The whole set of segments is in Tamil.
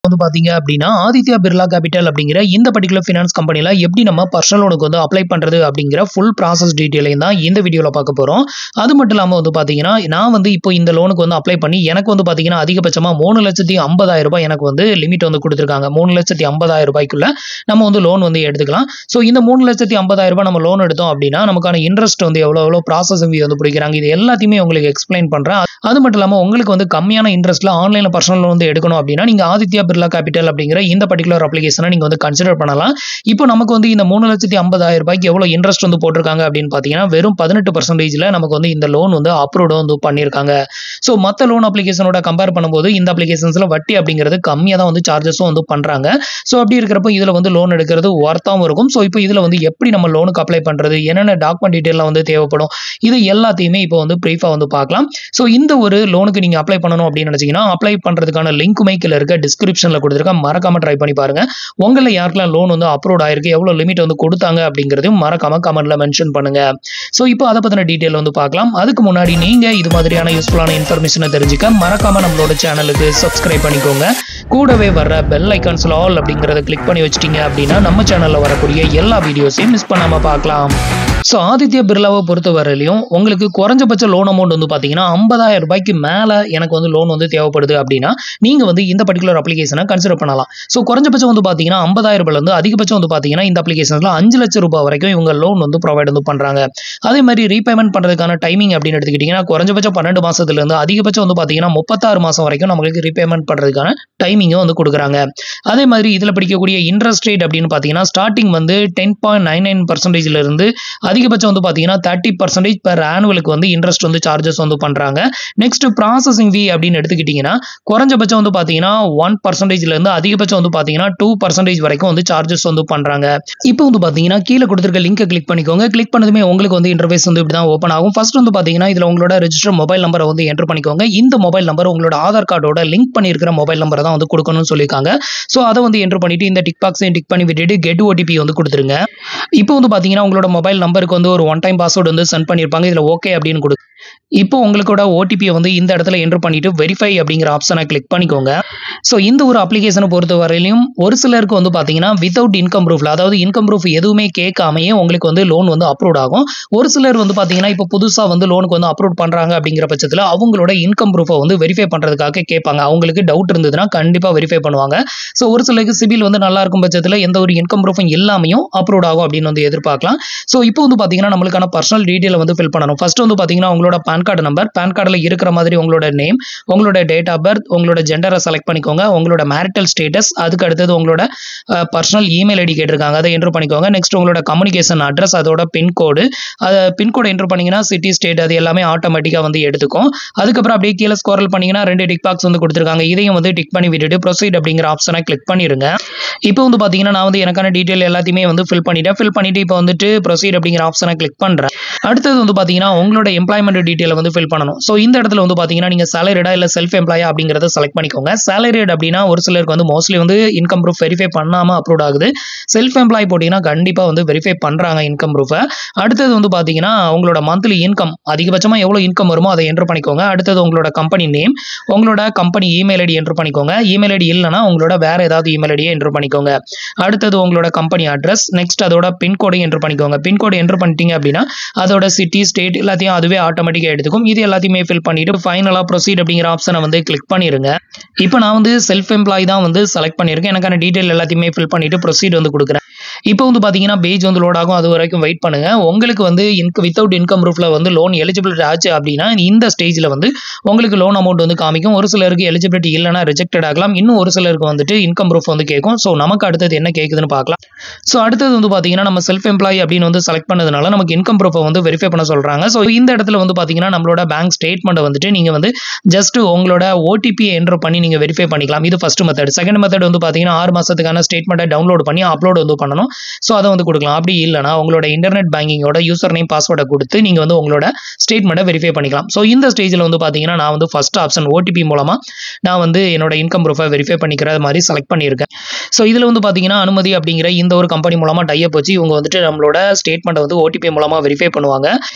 வந்து பாத்தீங்க அப்படின்னா ஆதித்யா பிர்லா கேபிட்டல் அப்படிங்கிற இந்த பர்டிகுலர் ஃபினான்ஸ் கம்பெனில எப்படி நம்ம பர்சனல் லோனுக்கு வந்து அப்ளை பண்றது அப்படிங்கிற ஃபுல் ப்ராசஸ் டீடைலையும் தான் இந்த வீடியோல பார்க்க போறோம். அது மட்டும் இல்லாம வந்து பாத்தீங்கன்னா நான் வந்து இப்போ இந்த லோனுக்கு வந்து அப்ளை பண்ணி எனக்கு வந்து பாத்தீங்கன்னா அதிகபட்சமா 3,50,000 ரூபாய் எனக்கு வந்து லிமிட் வந்து கொடுத்திருக்காங்க. 3,50,000 ரூபாய்க்குள்ள நம்ம வந்து லோன் வந்து எடுத்துக்கலாம். ஸோ இந்த 3,50,000 ரூபாய் நம்ம லோன் எடுத்தோம் அப்படின்னா நமக்கான இன்ட்ரெஸ்ட் வந்து எவ்வளோ ப்ராசஸிங் ஃபீ வந்து பிடிக்கிறாங்க, இது எல்லாத்தையுமே உங்களுக்கு எக்ஸ்பிளைன் பண்றேன். அது மட்டும் இல்லாம உங்களுக்கு வந்து கம்மியான இன்ட்ரெஸ்ட்ல ஆன்லைன்ல பர்சனல் லோன் வந்து எடுக்கணும் அப்படின்னா நீங்க ஆதித்யா பிர்லா கேபிட்டல் அப்படிங்கிற இந்த பர்டிகுலர் அப்ளிகேஷனை நீங்க வந்து கன்சிடர் பண்ணலாம். இப்போ நமக்கு வந்து இந்த 3,50,000 ரூபாய்க்கு எவ்வளவு இன்ட்ரெஸ்ட் வந்து போட்டிருக்காங்க அப்படின்னு பாத்தீங்கன்னா வெறும் 18% நமக்கு வந்து இந்த லோன் வந்து அப்ரூவ் வந்து பண்ணிருக்காங்க. ஸோ மற்ற லோன் அப்ளிகேஷனோட கம்பேர் பண்ணும்போது இந்த அப்ளிகேஷன்ஸ்ல வட்டி அப்படிங்கிறது கம்மியா தான் வந்து சார்ஜஸும் வந்து பண்றாங்க. ஸோ அப்படி இருக்கிறப்போ இதுல வந்து லோன் எடுக்கிறது ஒர்த்தாவும் இருக்கும். ஸோ இப்போ இதுல வந்து எப்படி நம்ம லோனுக்கு அப்ளை பண்றது, என்னென்ன டாக்குமெண்ட் டீடைல்லாம் வந்து தேவைப்படும், இது எல்லாத்தையுமே இப்போ வந்து பிரீஃபா வந்து பார்க்கலாம். ஸோ இந்த ஒரு லோனுக்கு நீங்க அப்ளை பண்ணணும் அப்படின்னு நினைச்சீங்கன்னா அப்ளை பண்றதுக்கான லிங்க்குமே கீழே இருக்க டிஸ்கிரிப்ஷன்ல கொடுத்துருக்கேன், மறக்காம ட்ரை பண்ணி பாருங்க. உங்களை யாருக்கெல்லாம் லோன் வந்து அப்ரூவ் ஆயிருக்கு, எவ்வளவு லிமிட் வந்து கொடுத்தாங்க அப்படிங்கிறதையும் மறக்காம கமெண்ட்ல மென்ஷன் பண்ணுங்க. ஸோ இப்போ அதை பத்தின டீடைல் வந்து பார்க்கலாம். அதுக்கு முன்னாடி நீங்க இது மாதிரியான யூஸ்ஃபுல்லான இன்ஃபர்மேஷனை தெரிஞ்சுக்க மறக்காம நம்மளோட சேனலுக்கு சப்ஸ்கிரைப் பண்ணிக்கோங்க. கூடவே வர்ற பெல் ஐகான்ஸ்ல ஆல் அப்படிங்கறத கிளிக் பண்ணி வச்சிட்டீங்க அப்படின்னா நம்ம சேனல்ல வரக்கூடிய எல்லா வீடியோஸையும் மிஸ் பண்ணாம பார்க்கலாம். ஸோ ஆதித்யா பிர்லாவை பொறுத்த வரையிலையும் உங்களுக்கு குறைஞ்சபட்ச லோன் அமௌண்ட் வந்து பார்த்தீங்கன்னா 50,000 ரூபாய்க்கு மேலே எனக்கு வந்து லோன் வந்து தேவைப்படுது அப்படின்னா நீங்கள் வந்து இந்த பர்டிகுலர் அப்ளிகேஷனை கன்சிடர் பண்ணலாம். ஸோ குறைஞ்சபட்சம் வந்து பார்த்தீங்கன்னா 50,000 ரூபாயிலிருந்து அதிகபட்சம் வந்து பார்த்தீங்கன்னா இந்த அப்ளிகேஷன்ஸ்ல 5 லட்சம் ரூபாய் வரைக்கும் இவங்க லோன் வந்து ப்ரொவைட் வந்து பண்ணுறாங்க. அதே மாதிரி ரீபேமெண்ட் பண்ணுறதுக்கான டைமிங் அப்படின்னு எடுத்துக்கிட்டிங்கன்னா குறைஞ்சபட்சம் 12 மாதத்துலேருந்து அதிகபட்சம் வந்து பார்த்தீங்கன்னா 36 மாதம் வரைக்கும் நம்மளுக்கு ரீபேமெண்ட் பண்ணுறதுக்கான டைமிங்கும் வந்து கொடுக்குறாங்க. அதே மாதிரி இதில் பிடிக்கக்கூடிய இன்ட்ரெஸ்ட் ரேட் அப்படின்னு பார்த்தீங்கன்னா ஸ்டார்டிங் வந்து 10.99% இருந்து அதிகபட்சம் வந்து பார்த்தீங்கன்னா 30% பெர் ஆனுவலுக்கு வந்து இன்ட்ரெஸ்ட் வந்து சார்ஜஸ் வந்து பண்றாங்க. நெக்ஸ்ட் ப்ராசஸிங் ஃபீ அப்படின்னு எடுத்துக்கிட்டீங்கன்னா குறைஞ்சபட்சம் வந்து பார்த்தீங்கன்னா 1% இருந்து அதிகபட்சம் வந்து பார்த்தீங்கன்னா 2% வரைக்கும் வந்து சார்ஜஸ் வந்து பண்றாங்க. இப்போ வந்து பார்த்தீங்கன்னா கீழே கொடுத்துருக்க லிங்கை கிளிக் பண்ணிக்கோங்க. கிளிக் பண்ணதுமே உங்களுக்கு வந்து இன்டர்ஃபேஸ் வந்து இப்படி தான் ஓப்பன் ஆகும். ஃபர்ஸ்ட் வந்து பார்த்தீங்கன்னா இதில் உங்களோட ரெஜிஸ்டர் மொபைல் நம்பரை வந்து என்டர் பண்ணிக்கோங்க. இந்த மொபைல் நம்பர் உங்களோட ஆதார் கார்டோட லிங்க் பண்ணியிருக்கிற மொபைல் நம்பரை தான் வந்து கொடுக்கணும்னு சொல்லியிருக்காங்க. ஸோ அதை வந்து என்டர் பண்ணிட்டு இந்த டிக் பாக்ஸையும் டிக் பண்ணி விட்டுட்டு கெட் ஓடிபி வந்து கொடுத்துருங்க. இப்போ வந்து பார்த்தீங்கன்னா உங்களோட மொபைல் நம்பருக்கு வந்து ஒரு ஒன் டைம் பாஸ்வேர்டு வந்து சென்ட் பண்ணியிருப்பாங்க. இதில் ஓகே அப்படின்னு கொடு. இப்போ உங்களோட ஓடிபியை வந்து இந்த இடத்துல என்டர் பண்ணிட்டு வெரிஃபை அப்படிங்கிற ஆப்ஷனை கிளிக் பண்ணிக்கோங்க. ஸோ இந்த ஒரு அப்ளிகேஷனை பொறுத்த வரையிலும் ஒரு சிலருக்கு வந்து பார்த்தீங்கன்னா வித்தவுட் இன்கம் ப்ரூஃப்ல, அதாவது இன்கம் ப்ரூஃப் எதுவுமே கேட்காமையே உங்களுக்கு வந்து லோன் வந்து அப்ரூவ் ஆகும். ஒரு சிலர் வந்து பார்த்தீங்கன்னா இப்போ புதுசாக வந்து லோனுக்கு வந்து அப்ரூவ் பண்ணுறாங்க அப்படிங்கிற பட்சத்தில் அவங்களோட இன்கம் ப்ரூஃபை வந்து வெரிஃபை பண்ணுறதுக்காக கேட்பாங்க. அவங்களுக்கு டவுட் இருந்ததுன்னா கண்டிப்பாக வெரிஃபை பண்ணுவாங்க. ஸோ ஒரு சிலருக்கு சிபில் வந்து நல்லா இருக்கும் பட்சத்தில் எந்த ஒரு இன்கம் ப்ரூஃபும் எல்லாமையும் அப்ரூவ் ஆகும் அப்படின்னு வந்து எதிர்பார்க்கலாம். ஸோ இப்போ வந்து பார்த்தீங்கன்னா நம்மளுக்கான பர்சனல் டீட்டெயில் வந்து ஃபில் பண்ணணும். ஃபர்ஸ்ட் வந்து பார்த்தீங்கன்னா உங்களோட பேன் கார்டு நம்பர், பேன் கார்டில் இருக்கிற மாதிரி உங்களோட நேம், உங்களோட டேட் ஆஃப் பர்த், உங்களோட ஜெண்டரை செலக்ட் பண்ணிக்கோங்க, உங்களோட மேரிட்டல் ஸ்டேட்டஸ், அதுக்கு அடுத்தது உங்களோட பர்சனல் இமெயில் ஐடி கேட்டிருக்காங்க, அதை என்டர் பண்ணிக்கோங்க. நெக்ஸ்ட் உங்களோட கம்யூனிகேஷன் அட்ரஸ், அதோட பின்கோடு, அதை பின்கோடு என்டர் பண்ணீங்கன்னா சிட்டி ஸ்டேட் அது எல்லாமே ஆட்டோமேட்டிக்காக வந்து எடுத்துக்கும். அதுக்கப்புறம் அப்படியே கீழே ஸ்க்ரோல் பண்ணீங்கன்னா 2 டிக் பாக்ஸ் வந்து கொடுத்துருக்காங்க. இதையும் வந்து டிக் பண்ணி விட்டுட்டு ப்ரொசீட் அப்படிங்கிற ஆப்ஷனை கிளிக் பண்ணிருங்க. இப்போ வந்து பார்த்தீங்கன்னா நான் வந்து எனக்கான டீட்டெயில் எல்லாத்தையுமே வந்து ஃபில் பண்ணிட்டு இப்போ வந்துட்டு ப்ரொசீட் அப்படிங்கிற ஆப்ஷனை கிளிக் பண்றேன். அடுத்தது வந்து பார்த்தீங்கன்னா உங்களோட எம்ப்ளாய்மெண்ட் டீட்டெயில் வந்து ஃபில் பண்ணணும். ஸோ இந்த இடத்துல வந்து பார்த்தீங்கன்னா நீங்கள் சேலரிடா இல்லை செல்ஃப் எம்ப்ளாயா அப்படிங்கிறத செலக்ட் பண்ணிக்கோங்க. சேலரிட் அப்படின்னா ஒரு சிலருக்கு வந்து மோஸ்ட்லி வந்து இன்கம் ப்ரூஃப் வெரிஃபை பண்ணாமல் அப்ரூவ் ஆகுது. செல்ஃப் எம்ப்ளாய் போட்டிங்கன்னா கண்டிப்பாக வந்து வெரிஃபை பண்ணுறாங்க இன்கம் ப்ரூஃபை. அடுத்தது வந்து பார்த்தீங்கன்னா உங்களோட மந்த்லி இன்கம் அதிகபட்சமாக எவ்வளோ இன்கம் வருமோ அதை என்டர் பண்ணிக்கோங்க. அடுத்தது உங்களோட கம்பெனி நேம், உங்களோட கம்பெனி இமெயில் ஐடி என்டர் பண்ணிக்கோங்க. இமெயில் ஐடி இல்லைனா உங்களோட வேற ஏதாவது இமெயில் ஐடியை என்டர் பண்ணிக்கோங்க. அடுத்தது உங்களோட கம்பெனி அட்ரஸ், நெக்ஸ்ட் அதோட பின்கோடையும் என்டர் பண்ணிக்கோங்க. பின்கோடு என்டர் பண்ணிட்டீங்க அப்படின்னா அதோட சிட்டி ஸ்டேட் எல்லாத்தையும் அதுவே ஆட்டோமேட்டிக்காக எடுத்துக்கும். இது எல்லாத்தையுமே ஃபில் பண்ணிட்டு ஃபைனலாக ப்ரொசீட் அப்படிங்கிற ஆப்ஷனை வந்து கிளிக் பண்ணிருங்க. இப்போ நான் வந்து செல்ஃப் எம்ப்ளாய் தான் வந்து செலக்ட் பண்ணியிருக்கேன். எனக்கான டீட்டெயில் எல்லாத்தையுமே ஃபில் பண்ணிட்டு ப்ரொசீட் வந்து கொடுக்குறேன். இப்போ வந்து பார்த்தீங்கன்னா பேஜ் வந்து லோட் ஆகும், அது வரைக்கும் வெயிட் பண்ணுங்க. உங்களுக்கு வந்து வித்தவுட் இன்கம் ப்ரூஃப்ல வந்து லோன் எலிஜிபிலிட்டி ஆச்சு அப்படின்னா இந்த ஸ்டேஜில் வந்து உங்களுக்கு லோன் அமௌண்ட் வந்து காமிக்கும். ஒரு சிலருக்கு எலிஜிபிலிட்டி இல்லைனா ரிஜெக்டட் ஆகலாம். இன்னும் ஒரு சிலருக்கு வந்துட்டு இன்கம் ப்ரூஃப் வந்து கேட்கும். ஸோ நமக்கு அடுத்தது என்ன கேட்குதுன்னு பார்க்கலாம். ஸோ அடுத்தது வந்து பார்த்தீங்கன்னா நம்ம செல்ஃப் எம்ப்ளாய் அப்படின்னு வந்து செலக்ட் பண்ணதுனால நமக்கு இன்கம் ப்ரூஃபை வந்து வெரிஃபை பண்ண சொல்றாங்க. ஸோ இந்த இடத்துல வந்து பார்த்தீங்கன்னா நம்மளோட பேங்க் ஸ்டேட்மெண்ட்டை வந்துட்டு நீங்க வந்து ஜஸ்ட் உங்களோட ஓடிபி என்டர் பண்ணி நீங்க வெரிஃபை பண்ணிக்கலாம். இது ஃபர்ஸ்ட் மெத்தட். செகண்ட் மெத்தட் வந்து பார்த்தீங்கன்னா 6 மாசத்துக்கான ஸ்டேட்மெண்ட்டை டவுன்லோட் பண்ணி அப்லோட் வந்து பண்ணணும். ஸோ அதை வந்து கொடுக்கலாம். அப்படி இல்லைனா உங்களோட இன்டர்நெட் பேங்கிங்கோட யூசர் நேம் பாஸ்வேர்டை கொடுத்து நீங்க வந்து உங்களோட ஸ்டேட்மெண்ட்டை வெரிஃபை பண்ணிக்கலாம். ஸோ இந்த ஸ்டேஜில் வந்து பார்த்தீங்கன்னா நான் வந்து ஃபர்ஸ்ட் ஆப்ஷன் ஓடிபி மூலமா நான் வந்து என்னோட இன்கம் ப்ரூஃபை வெரிஃபை பண்ணிக்கிற மாதிரி செலக்ட் பண்ணியிருக்கேன். ஸோ இதில் வந்து பார்த்தீங்கன்னா அனுமதி அப்படிங்கிற இந்த ஒரு கம்பெனி மூலமா டைப் வச்சு இவங்க வந்துட்டு நம்மளோட ஸ்டேட்மெண்ட்டை வந்து ஓடிபி மூலமா வெரிஃபை பண்ணுவாங்க.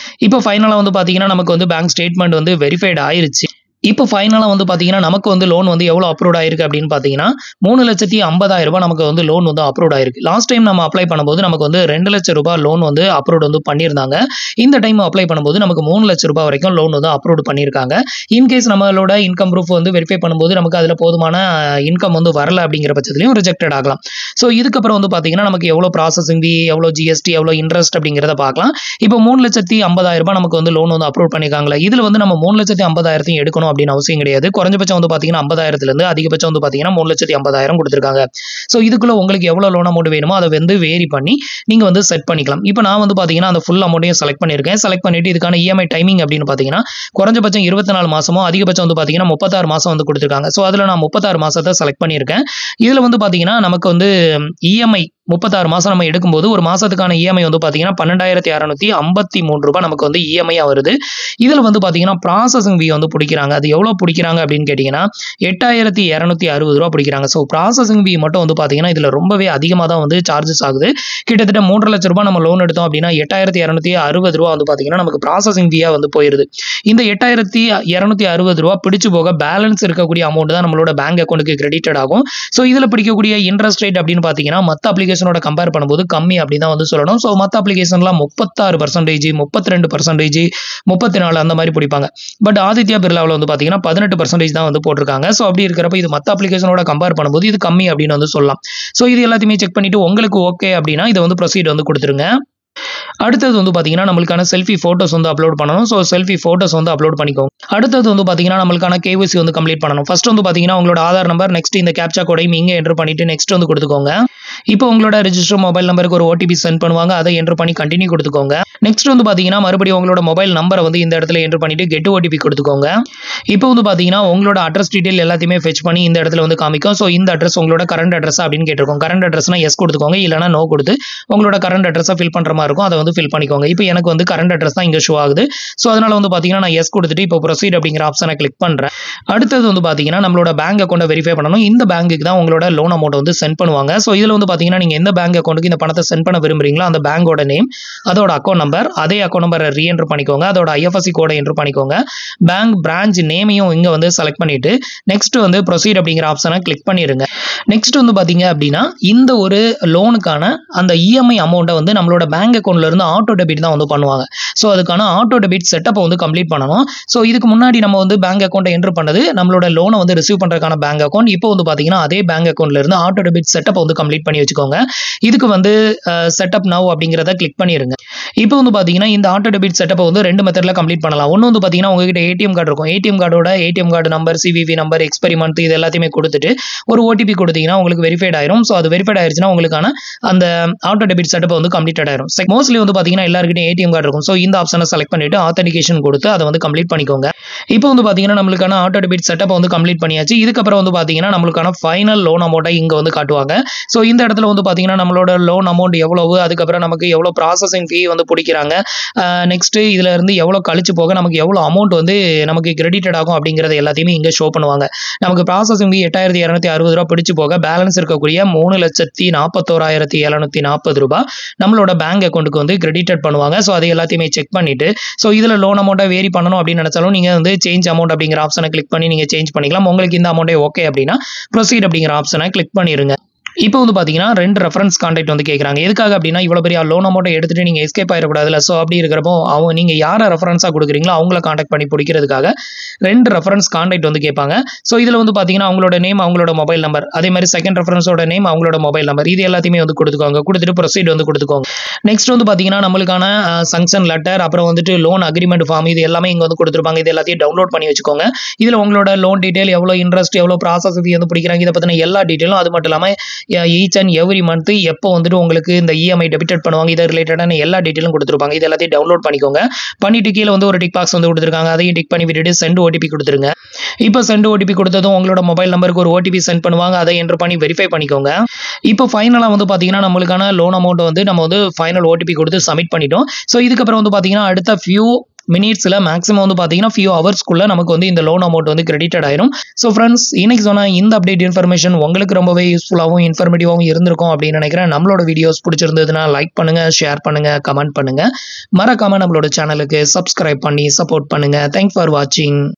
இப்போ ஃபைனலாக வந்து பார்த்தீங்கன்னா நமக்கு வந்து பேங்க் ஸ்டேட்மெண்ட் வந்து வெரிஃபைட் ஆயிருச்சு. இப்போ ஃபைனலா வந்து பார்த்தீங்கன்னா, நமக்கு வந்து லோன் வந்து எவ்வளோ அப்ரூவ்ட் ஆயிருக்கு அப்படின்னு பார்த்தீங்கன்னா, 3,50,000 நமக்கு வந்து லோன் வந்து அப்ரூவ்ட் ஆயிருக்கு. லாஸ்ட் டைம் நம்ம அப்ளை பண்ணும்போது நமக்கு வந்து ரூ. 2,00,000 லோன் வந்து அப்ரூவ்ட் வந்து பண்ணியிருந்தாங்க. இந்த டைம் அப்ளை பண்ணும்போது நமக்கு ரூ. 3,00,000 வரைக்கும் லோன் வந்து அப்ரூவ்ட் பண்ணியிருக்காங்க. இன்கேஸ் நம்மளோட இன்கம் ப்ரூஃப் வந்து வெரிஃபை பண்ணும்போது நமக்கு அதில போதுமான இன்கம் வந்து வரல அப்படிங்கிற பட்சத்திலயும் ரிஜெக்டட் ஆகலாம். ஸோ இதுக்கப்புறம் வந்து பார்த்தீங்கன்னா, நமக்கு எவ்வளோ ப்ராசஸிங் ஃபீ, எவ்வளோ ஜிஎஸ்டி, எவ்வளோ இன்ட்ரெஸ்ட் அப்படிங்கிறத பார்க்கலாம். இப்போ ரூ. 3,50,000 நமக்கு வந்து லோன் வந்து அப்ரூவ் பண்ணியிருக்காங்களா, இதில வந்து நம்ம 3,50,000 எடுக்கணும் அப்படின்னு அவசியம் கிடையாது. குறைஞ்சபட்சம் வந்து பார்த்தீங்கன்னா 50,000லேருந்து அதிகபட்சம் வந்து பார்த்தீங்கன்னா 3,50,000 கொடுத்துருக்காங்க. ஸோ இதுக்குள்ள உங்களுக்கு எவ்வளோ லோன் அமௌண்ட் வேணுமோ அதை வந்து வேரி பண்ணி நீங்க வந்து செட் பண்ணிக்கலாம். இப்போ நான் வந்து பார்த்தீங்கன்னா அந்த ஃபுல் அமௌண்ட்டையும் செலக்ட் பண்ணியிருக்கேன். செலக்ட் பண்ணிட்டு இதுக்கான இஎம்ஐ டைமிங் அப்படின்னு பார்த்தீங்கன்னா குறைஞ்சபட்சம் 24 மாசமோ அதிகபட்சம் வந்து பார்த்தீங்கன்னா 36 மாசம் வந்து கொடுத்துருக்காங்க. ஸோ அதில் நான் 36 மாசத்தை செலக்ட் பண்ணியிருக்கேன். இதில் வந்து பார்த்தீங்கன்னா நமக்கு வந்து இஎம்ஐ 36 மாசம் நம்ம எடுக்கும்போது ஒரு மாசத்துக்கான இஎம்ஐ வந்து பார்த்தீங்கன்னா ரூ. 12,653 நமக்கு வந்து இஎம்ஐயா வருது. இதில் வந்து பார்த்தீங்கன்னா ப்ராசஸிங் ஃபீ வந்து பிடிக்கிறாங்க. அது எவ்வளோ பிடிக்கிறாங்க அப்படின்னு கேட்டிங்கன்னா ரூ. 8,260 பிடிக்கிறாங்க. ஸோ ப்ராசஸிங் ஃபீ மட்டும் வந்து பார்த்தீங்கன்னா இதில் ரொம்பவே அதிகமாக தான் வந்து சார்ஜஸ் ஆகுது. கிட்டத்தட்ட ரூ. 3,00,000 நம்ம லோன் எடுத்தோம் அப்படின்னா ரூ. 8,260 வந்து பார்த்தீங்கன்னா நமக்கு ப்ராசஸிங் ஃபீயா வந்து போயிருது. இந்த ரூ. 8,260 பிடிச்சு போக பேலன்ஸ் இருக்கக்கூடிய அமௌண்ட் தான் நம்மளோட பேங்க் அக்கௌண்ட்டுக்கு கிரெடிட்டட் ஆகும். ஸோ இதில் பிடிக்கக்கூடிய இன்ட்ரெஸ்ட் ரேட் அப்படின்னு பார்த்தீங்கன்னா மற்ற அப்ளிகேஷனோட கம்பேர் பண்ணும்போது கம்மி அப்படின்னு தான் வந்து சொல்லணும். ஸோ மற்ற அப்ளிகேஷன்லாம் 36%, 32%, 34 அந்த மாதிரி பிடிப்பாங்க. பட் ஆதித்யா பிர்லாவில் வந்து பார்த்தீங்கன்னா 18% தான் வந்து போட்டிருக்காங்க. ஸோ அப்படி இருக்கிறப்ப இது மற்ற அப்ளிகேஷனோட கம்பேர் பண்ணும்போது இது கம்மி அப்படின்னு வந்து சொல்லலாம். ஸோ இது எல்லாத்தையுமே செக் பண்ணிட்டு உங்களுக்கு ஓகே அப்படின்னா இதை வந்து ப்ரொசீட் வந்து கொடுத்துருங்க. அடுத்தது வந்து பார்த்தீங்கன்னா நம்மளுக்கான செல்ஃபி ஃபோட்டோஸ் வந்து அப்லோட் பண்ணணும். ஸோ செல்ஃபி ஃபோட்டோஸ் வந்து அப்லோட் பண்ணிக்கோங்க. அடுத்தது வந்து பார்த்தீங்கன்னா நம்மளுக்கான கேஒய்சி வந்து கம்ப்ளீட் பண்ணணும். ஃபர்ஸ்ட் வந்து பார்த்தீங்கன்னா உங்களோட ஆதார் நம்பர், நெக்ஸ்ட் இந்த கேப்சா கோடையும் இங்கே என்டர் பண்ணிட்டு நெக்ஸ்ட் வந்து கொடுத்துக்கோங்க. இப்போ உங்களோட ரெஜிஸ்டர் மொபைல் நம்பருக்கு ஒரு ஓடிபி சென்ட் பண்ணுவாங்க. அதை என்டர் பண்ணி கண்டினியூ கொடுத்துக்கோங்க. நெக்ஸ்ட் வந்து பார்த்தீங்கன்னா மறுபடியும் உங்களோட மொபைல் நம்பரை வந்து இந்த இடத்துல என்டர் பண்ணிட்டு கெட் ஓடிபி கொடுத்துக்கோங்க. இப்போ வந்து பார்த்தீங்கன்னா உங்களோட அட்ரஸ் டீடைல் எல்லாத்தையுமே ஃபெச் பண்ணி இந்த இடத்துல வந்து காமிக்கும். ஸோ இந்த அட்ரஸ் உங்களோட கரண்ட் அட்ரஸ் அப்படின்னு கேட்டிருக்கோம். கரண்ட் அட்ரஸ்னா எஸ் கொடுத்துக்கோங்க, இல்லைனா நோ கொடுத்து உங்களோட கரண்ட் அட்ரஸை ஃபில் பண்ணுற மாதிரி இருக்கும். அதை வந்து ஃபில் பண்ணிக்கோங்க. இப்போ எனக்கு வந்து கரண்ட் அட்ரஸ் தான் இங்கே ஷோ ஆகுது. ஸோ அதனால வந்து பார்த்தீங்கன்னா நான் எஸ் கொடுத்துட்டு இப்போ ப்ரொசீட் அப்படிங்கிற ஆப்ஷனை கிளிக் பண்ணுறேன். அடுத்தது வந்து பார்த்தீங்கன்னா நம்மளோட பேங்க் அக்கௌண்ட்டை வெரிஃபை பண்ணணும். இந்த பேங்க்குக்கு தான் உங்களோட லோன் அமௌண்ட் வந்து சென்ட் பண்ணுவாங்க. ஸோ இதில் வந்து பார்த்தீங்கன்னா நீங்கள் எந்த பேங்க் அக்கௌண்ட்டுக்கு இந்த பணத்தை சென்ட் பண்ண விரும்புறீங்களோ அந்த பேங்கோட நேம், அதோட அக்கௌண்ட் நம்பர், அதே அக்கௌண்ட் நம்பரை ரீஎன்டர் பண்ணிக்கோங்க. அதோட ஐஎஃப்எஸ்சி கோடை என்டர் பண்ணிக்கோங்க. பேங்க் பிரான்ச் நேமையும் இங்கே வந்து செலக்ட் பண்ணிட்டு நெக்ஸ்ட் வந்து ப்ரொசீட் அப்படிங்கிற ஆப்ஷனை கிளிக் பண்ணிடுங்க. நெக்ஸ்ட் வந்து பார்த்தீங்க அப்படின்னா இந்த ஒரு லோனுக்கான அந்த இஎம்ஐ அமௌண்ட்டை வந்து நம்மளோட பேங்க் அக்கௌண்ட்ல இருந்து ஆட்டோ டெபிட் தான் வந்து பண்ணுவாங்க. ஸோ அதுக்கான ஆட்டோ டெபிட் செட்டப்பை வந்து கம்ப்ளீட் பண்ணணும். ஸோ இதுக்கு முன்னாடி நம்ம வந்து பேங்க் அக்கௌண்ட்டை என்டர் பண்ணது நம்மளோட லோனை வந்து ரிசீவ் பண்ணுறதுக்கான பேங்க் அக்கௌண்ட். இப்போ வந்து பார்த்தீங்கன்னா அதே பேங்க் அக்கௌண்ட்ல இருந்து ஆட்டோ டெபிட் செட்டப்பை வந்து கம்ப்ளீட் பண்ணி வச்சுக்கோங்க. இதுக்கு வந்து செட்டப் நவ் அப்படிங்கிறத கிளிக் பண்ணிடுங்க. இப்போ வந்து பார்த்தீங்கன்னா இந்த ஆட்டோ டெபிட் செட்டப்பை வந்து ரெண்டு மெத்தடில் கம்ப்ளீட் பண்ணலாம். ஒன்று வந்து பார்த்தீங்கன்னா உங்ககிட்ட ஏடிஎம் கார்டு இருக்கும். ஏடிஎம் கார்டோட ATM card number, CVV number, expiry month இது எல்லாத்தையுமே கொடுத்துட்டு ஒரு ஓடிபி கொடுத்தீங்கன்னா உங்களுக்கு வெரிஃபைட் ஆயிரும். ஸோ அது வெரிஃபைட் ஆயிருச்சுன்னா உங்களுக்கான அந்த ஆட்டோ டெபிட் செட்டப் வந்து கம்ப்ளீட் ஆயிரும். மோஸ்ட்லி வந்து பார்த்தீங்கன்னா எல்லாருக்கிட்டையும் ஏடிஎம் கார்டு இருக்கும். ஸோ இந்த ஆப்ஷனை செலக்ட் பண்ணிட்டு ஆத்தென்டிகேஷன் கொடுத்து அதை வந்து கம்ப்ளீட் பண்ணிக்கோங்க. இப்போ வந்து பார்த்தீங்கன்னா நம்மளுக்கான ஆட்டோ டெபிட் செட்டப் வந்து கம்ப்ளீட் பண்ணியாச்சு. இதுக்கப்புறம் வந்து பார்த்தீங்கன்னா நம்மளுக்கான ஃபைனல் லோன் அமௌண்ட்டை இங்கே வந்து காட்டுவாங்க. ஸோ இந்த இடத்துல வந்து பார்த்தீங்கன்னா நம்மளோட லோன் அமௌண்ட் எவ்வளவு, அதுக்கப்புறம் நமக்கு எவ்வளோ ப்ராசஸிங் ஃபீ வந்து பிடிக்கிறாங்க, நெக்ஸ்ட் இதுல இருந்து எவ்வளோ கழிச்சு போக நமக்கு எவ்வளோ அமௌண்ட் வந்து நமக்கு கிரெடிட்டட் ஆகும் அப்படிங்கிறது எல்லாத்தையுமே இங்கே ஷோ பண்ணுவாங்க. நமக்கு ப்ராசஸிங் ஃபீ 8,260 பிடிச்சு போக பேலன்ஸ் இருக்கக்கூடிய 3,41,740 நம்மளோட பேங்க் அக்கௌண்ட்டுக்கு வந்து கிரெடிட்டட் பண்ணுவாங்க. ஸோ அதை எல்லாத்தையுமே செக் பண்ணிட்டு ஸோ இதில் லோன் அமௌண்ட்டை வேரி பண்ணணும் அப்படின்னு நினைச்சாலும் நீங்கள் வந்து சேஞ்ச் அமௌண்ட் அப்படிங்கிற ஆப்ஷனை கிளிக் பண்ணி நீங்கள் சேஞ்ச் பண்ணிக்கலாம். உங்களுக்கு இந்த அமௌண்ட்டே ஓகே அப்படின்னா ப்ரொசீட் அப்படிங்கிற ஆப்ஷனை கிளிக் பண்ணிடுங்க. இப்போ வந்து பார்த்தீங்கன்னா 2 ரெஃபரன்ஸ் கான்டாக்ட் வந்து கேட்குறாங்க. எதுக்காக அப்படின்னா இவ்வளோ பெரிய லோன் அமௌண்ட்டை எடுத்துட்டு நீங்கள் எஸ்கேப் ஆயிடக்கூடாதுல்ல. ஸோ அப்படி இருக்கிறப்போ அவங்க நீங்கள் யாரை ரெஃபரன்ஸாக கொடுக்குறீங்களோ அவங்கள கான்டாக்ட் பண்ணி பிடிக்கிறதுக்காக 2 ரெஃபரன்ஸ் கான்டாக்ட் வந்து கேட்பாங்க. ஸோ இதில் வந்து பார்த்தீங்கன்னா அவங்களோட நேம், அவங்களோட மொபைல் நம்பர், அதே மாதிரி செகண்ட் ரெஃபரன்ஸோட நேம், அவங்களோட மொபைல் நம்பர், இது எல்லாத்தையுமே வந்து கொடுத்துக்கோங்க. கொடுத்துட்டு ப்ரொசீட் வந்து கொடுத்துக்கோங்க. நெக்ஸ்ட் வந்து பார்த்தீங்கன்னா நம்மளுக்கான சங்ஷன் லெட்டர், அப்புறம் வந்துட்டு லோன் அக்ரிமெண்ட் ஃபார்ம், இது எல்லாமே இங்கே வந்து கொடுத்துருப்பாங்க. இது எல்லாத்தையும் டவுன்லோட் பண்ணி வச்சுக்கோங்க. இதில் உங்களோட லோன் டீட்டெயில், எவ்வளோ இன்ட்ரெஸ்ட், எவ்வளோ ப்ராசஸ் ஃபீ வந்து பிடிக்கிறாங்க, இதை பற்றின எல்லா டீட்டெயிலும், அது மட்டும் இல்லாமல் ஈச் அண்ட் எவ்ரி மந்த் எப்போ வந்துட்டு உங்களுக்கு இந்த இஎம்ஐ டெபிட்டட் பண்ணுவாங்க, இதை ரிலேட்டடான எல்லா டீட்டெயிலும் கொடுத்துருப்பாங்க. இது எல்லாத்தையும் டவுன்லோட் பண்ணிக்கோங்க. பண்ணிட்டு கீழே வந்து ஒரு டிக் பாக்ஸ் வந்து கொடுத்துருக்காங்க. அதையும் டிக் பண்ணி விட்டுட்டு சென்ட் ஓடிபி கொடுத்துருங்க. இப்போ சென்ட் ஓடிபி கொடுத்ததும் உங்களோட மொபைல் நம்பருக்கு ஒரு ஓடிபி சென்ட் பண்ணுவாங்க. அதை என்டர் பண்ணி வெரிஃபை பண்ணிக்கோங்க. இப்போ ஃபைனலாக வந்து பார்த்தீங்கன்னா நம்மளுக்கான லோன் அமௌண்ட் வந்து நம்ம வந்து ஃபைனல் ஓடிபி கொடுத்து சப்மிட் பண்ணிட்டோம். ஸோ இதுக்கப்புறம் வந்து பார்த்தீங்கன்னா அடுத்த ஃபியூ மினிட்ஸில் மேக்ஸிமம் வந்து பார்த்தீங்கன்னா ஃபியூ ஹவர்ஸ்க்குள்ளே நமக்கு வந்து இந்த லோன் அமௌண்ட் வந்து கிரெடிட்டட் ஆயிரும். ஸோ ஃப்ரெண்ட்ஸ், இன்னைக்கு சொன்ன இந்த அப்டேட் இன்ஃபர்மேஷன் உங்களுக்கு ரொம்பவே யூஸ்ஃபுல்லாகவும் இன்ஃபர்மேட்டிவாகவும் இருந்திருக்கும் அப்படின்னு நினைக்கிறேன். நம்மளோட வீடியோஸ் பிடிச்சிருந்ததுன்னா லைக் பண்ணுங்க, ஷேர் பண்ணுங்க, கமெண்ட் பண்ணுங்க. மறக்காம நம்மளோட சேனலுக்கு சப்ஸ்கிரைப் பண்ணி சப்போர்ட் பண்ணுங்க. தேங்க்ஸ் ஃபார் வாட்சிங்.